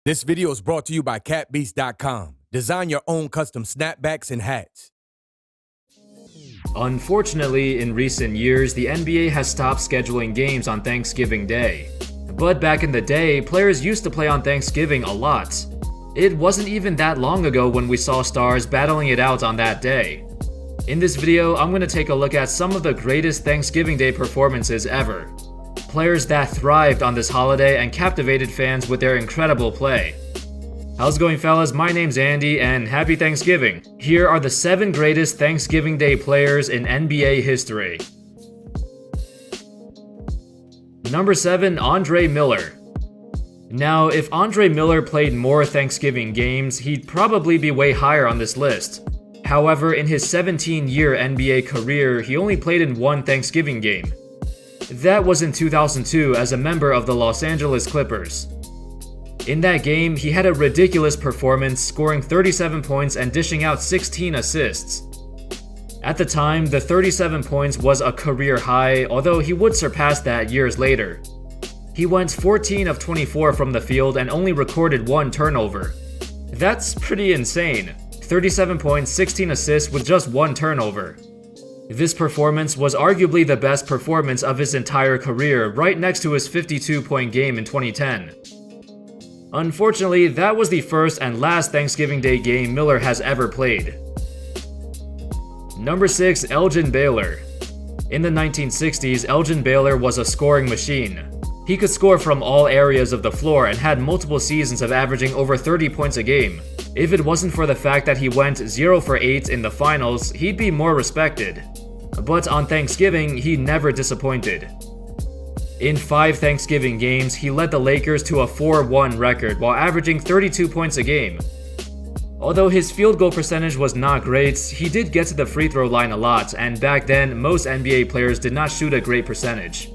This video is brought to you by catbeast.com. Design your own custom snapbacks and hats. Unfortunately, in recent years, the NBA has stopped scheduling games on Thanksgiving Day. But back in the day, players used to play on Thanksgiving a lot. It wasn't even that long ago when we saw stars battling it out on that day. In this video, I'm going to take a look at some of the greatest Thanksgiving Day performances ever. Players that thrived on this holiday and captivated fans with their incredible play. How's it going, fellas? My name's Andy, and happy Thanksgiving. Here are the 7 greatest Thanksgiving Day players in NBA history. Number 7, Andre Miller. Now, if Andre Miller played more Thanksgiving games, he'd probably be way higher on this list. However, in his 17-year NBA career, he only played in 1 Thanksgiving game. That was in 2002 as a member of the Los Angeles Clippers. In that game, he had a ridiculous performance, scoring 37 points and dishing out 16 assists. At the time, the 37 points was a career high, although he would surpass that years later. He went 14 of 24 from the field and only recorded 1 turnover. That's pretty insane. 37 points, 16 assists with just 1 turnover. This performance was arguably the best performance of his entire career, right next to his 52-point game in 2010. Unfortunately, that was the first and last Thanksgiving Day game Miller has ever played. Number 6, Elgin Baylor. In the 1960s, Elgin Baylor was a scoring machine. He could score from all areas of the floor and had multiple seasons of averaging over 30 points a game. If it wasn't for the fact that he went 0 for 8 in the finals, he'd be more respected. But on Thanksgiving, he never disappointed. In 5 Thanksgiving games, he led the Lakers to a 4-1 record while averaging 32 points a game. Although his field goal percentage was not great, he did get to the free throw line a lot, and back then, most NBA players did not shoot a great percentage.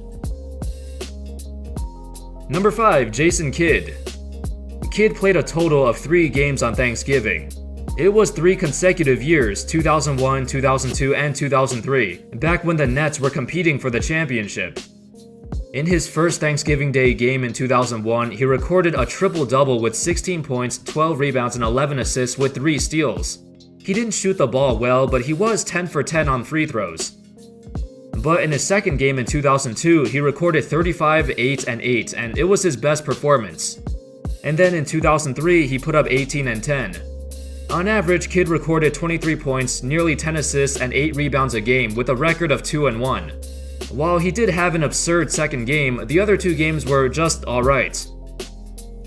Number 5, Jason Kidd. Kidd played a total of 3 games on Thanksgiving. It was 3 consecutive years, 2001, 2002, and 2003, back when the Nets were competing for the championship. In his first Thanksgiving Day game in 2001, he recorded a triple-double with 16 points, 12 rebounds, and 11 assists with 3 steals. He didn't shoot the ball well, but he was 10 for 10 on free throws. But in his second game in 2002, he recorded 35, 8, and 8, and it was his best performance. And then in 2003, he put up 18 and 10. On average, Kidd recorded 23 points, nearly 10 assists, and 8 rebounds a game with a record of 2-1. While he did have an absurd second game, the other 2 games were just alright.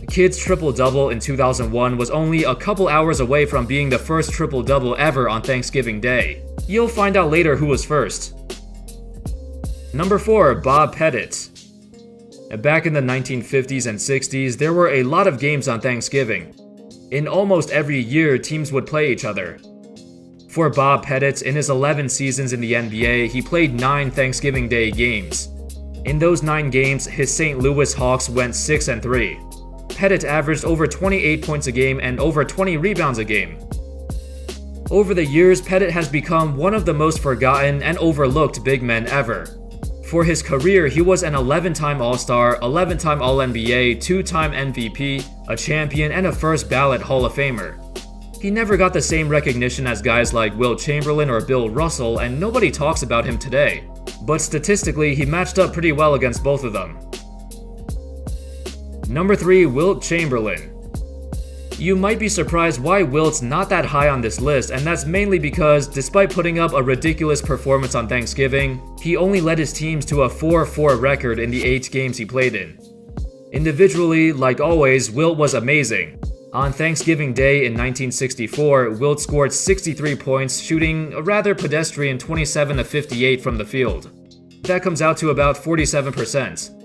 Kidd's triple-double in 2001 was only a couple hours away from being the first triple-double ever on Thanksgiving Day. You'll find out later who was first. Number 4, Bob Pettit. Back in the 1950s and 60s, there were a lot of games on Thanksgiving. In almost every year, teams would play each other. For Bob Pettit, in his 11 seasons in the NBA, he played 9 Thanksgiving Day games. In those 9 games, his St. Louis Hawks went 6-3. Pettit averaged over 28 points a game and over 20 rebounds a game. Over the years, Pettit has become one of the most forgotten and overlooked big men ever. For his career, he was an 11-time All-Star, 11-time All-NBA, 2-time MVP, a champion, and a first-ballot Hall of Famer. He never got the same recognition as guys like Wilt Chamberlain or Bill Russell, and nobody talks about him today. But statistically, he matched up pretty well against both of them. Number 3, Wilt Chamberlain. You might be surprised why Wilt's not that high on this list, and that's mainly because, despite putting up a ridiculous performance on Thanksgiving, he only led his teams to a 4-4 record in the 8 games he played in. Individually, like always, Wilt was amazing. On Thanksgiving Day in 1964, Wilt scored 63 points, shooting a rather pedestrian 27 of 58 from the field. That comes out to about 47%.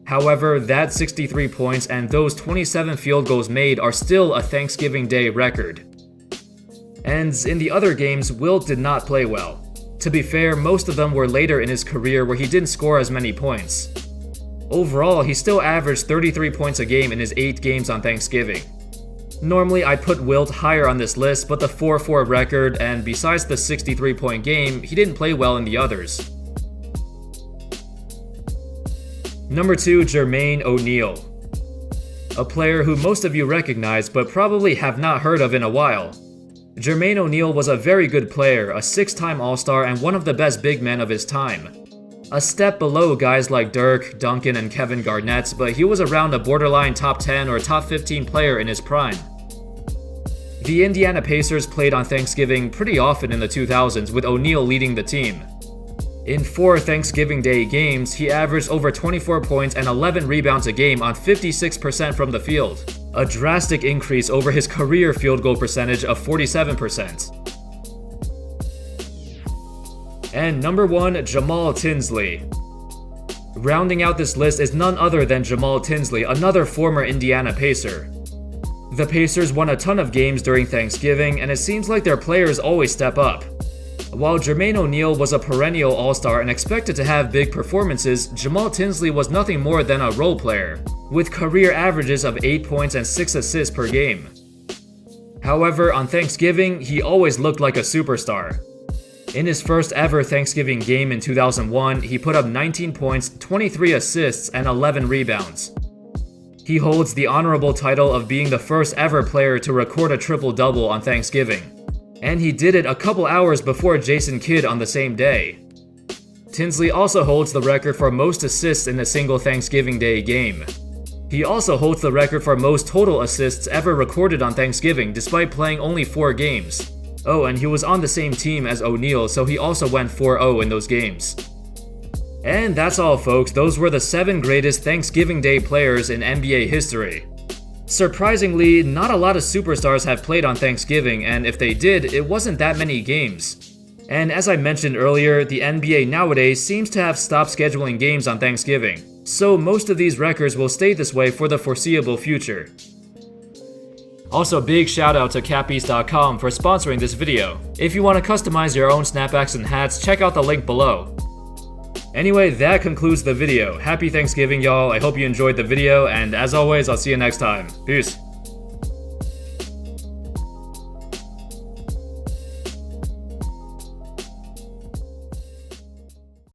However, that 63 points and those 27 field goals made are still a Thanksgiving Day record. And in the other games, Wilt did not play well. To be fair, most of them were later in his career where he didn't score as many points. Overall, he still averaged 33 points a game in his 8 games on Thanksgiving. Normally, I'd put Wilt higher on this list, but the 4-4 record and besides the 63-point game, he didn't play well in the others. Number 2, Jermaine O'Neal. a player who most of you recognize but probably have not heard of in a while. Jermaine O'Neal was a very good player, a 6-time All-Star and one of the best big men of his time. A step below guys like Dirk, Duncan, and Kevin Garnett, but he was around a borderline top 10 or top 15 player in his prime. The Indiana Pacers played on Thanksgiving pretty often in the 2000s, with O'Neal leading the team. In 4 Thanksgiving Day games, he averaged over 24 points and 11 rebounds a game on 56% from the field, a drastic increase over his career field goal percentage of 47%. And number 1, Jamaal Tinsley. Rounding out this list is none other than Jamaal Tinsley, another former Indiana Pacer. The Pacers won a ton of games during Thanksgiving, and it seems like their players always step up. While Jermaine O'Neal was a perennial All-Star and expected to have big performances, Jamaal Tinsley was nothing more than a role player, with career averages of 8 points and 6 assists per game. However, on Thanksgiving, he always looked like a superstar. In his first ever Thanksgiving game in 2001, he put up 19 points, 23 assists, and 11 rebounds. He holds the honorable title of being the first ever player to record a triple-double on Thanksgiving, and he did it a couple hours before Jason Kidd on the same day. Tinsley also holds the record for most assists in a single Thanksgiving Day game. He also holds the record for most total assists ever recorded on Thanksgiving despite playing only 4 games. Oh, and he was on the same team as O'Neal, so he also went 4-0 in those games. And that's all, folks. Those were the 7 greatest Thanksgiving Day players in NBA history. Surprisingly, not a lot of superstars have played on Thanksgiving, and if they did, it wasn't that many games. And as I mentioned earlier, the NBA nowadays seems to have stopped scheduling games on Thanksgiving, so most of these records will stay this way for the foreseeable future. Also, big shout out to capbeast.com for sponsoring this video. If you want to customize your own snapbacks and hats, check out the link below. Anyway, that concludes the video. Happy Thanksgiving, y'all. I hope you enjoyed the video, and as always, I'll see you next time. Peace.